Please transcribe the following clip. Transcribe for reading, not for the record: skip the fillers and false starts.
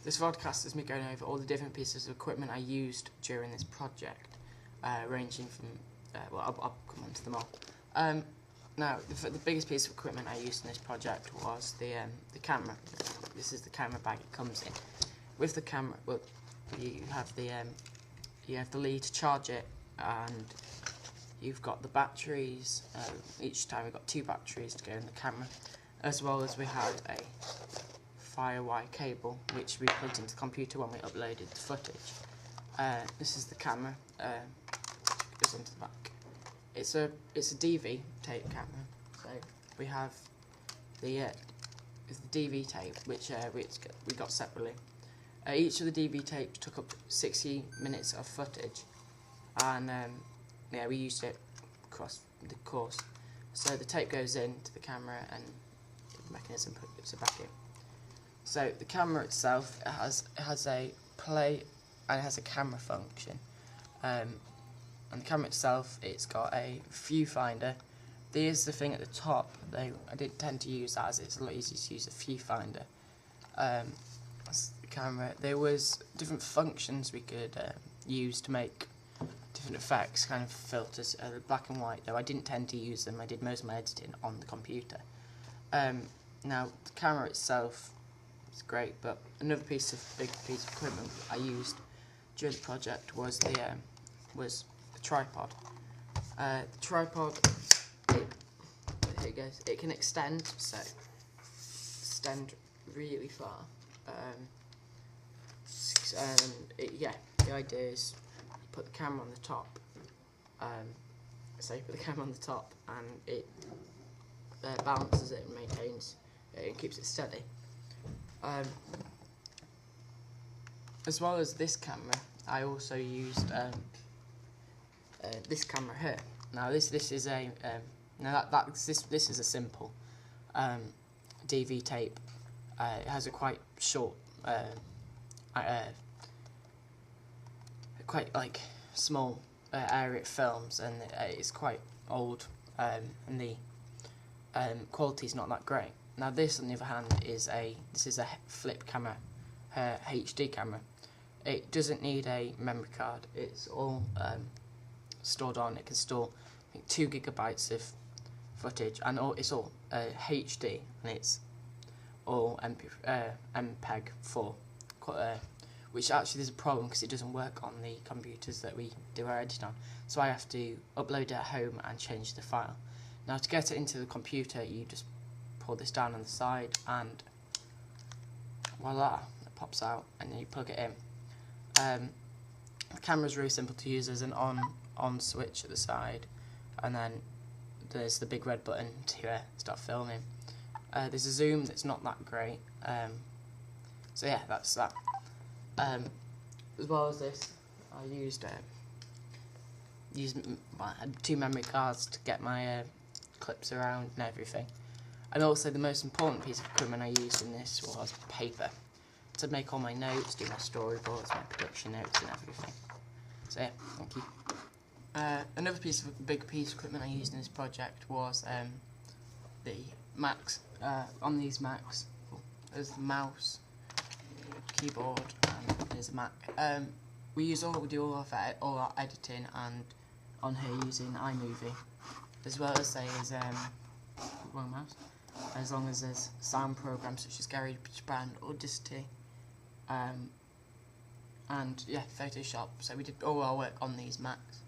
This vodcast is me going over all the different pieces of equipment I used during this project, ranging from, well, I'll come on to them all. Now, the biggest piece of equipment I used in this project was the camera. This is the camera bag it comes in. With the camera, well, you have the lead to charge it, and you've got the batteries. Each time we've got 2 batteries to go in the camera, as well as we had a firewire cable which we plugged into the computer when we uploaded the footage. This is the camera. Goes onto the back. It's a DV tape camera. So we have the DV tape which we got separately. Each of the DV tapes took up 60 minutes of footage, and yeah, we used it across the course. So the tape goes into the camera and the mechanism puts it back in. So the camera itself, it has a play and it has a camera function. And the camera itself, it's got a viewfinder. There's the thing at the top. I did tend to use that as it's a lot easier to use a viewfinder. That's the camera. There was different functions we could use to make different effects, kind of filters, black and white, though I didn't tend to use them. I did most of my editing on the computer. Now, the camera itself is great, but another big piece of equipment I used during the project was the tripod. The tripod, here it goes. It can extend really far. Yeah, the idea is you put the camera on the top. So you put the camera on the top, and it balances it and maintains it and keeps it steady. As well as this camera, I also used this camera here. Now this is a this is a simple DV tape. It has a quite short, quite like small area it films, and it's quite old, and the quality's not that great. Now this, on the other hand, is a flip camera, HD camera. It doesn't need a memory card. It's all stored on. It can store, I think, 2 gigabytes of footage, and it's all HD, and it's all MPEG 4, which actually there's a problem because it doesn't work on the computers that we do our editing on. So I have to upload it at home and change the file. Now to get it into the computer, you just pull this down on the side, and voila, it pops out, and then you plug it in. The camera is really simple to use. There's an on switch at the side, and then there's the big red button to start filming. There's a zoom that's not that great, so yeah, that's that. As well as this, I used I had 2 memory cards to get my clips around and everything. And also the most important piece of equipment I used in this was paper, to make all my notes, do my storyboards, my production notes and everything. So yeah, thank you. Another big piece of equipment I used in this project was the Macs. On these Macs, there's the mouse, keyboard, and there's a Mac. We do all our editing and on here using iMovie, as well as wrong mouse. As long as there's sound programs such as GarageBand, Audacity, and yeah, Photoshop. So we did all our work on these Macs.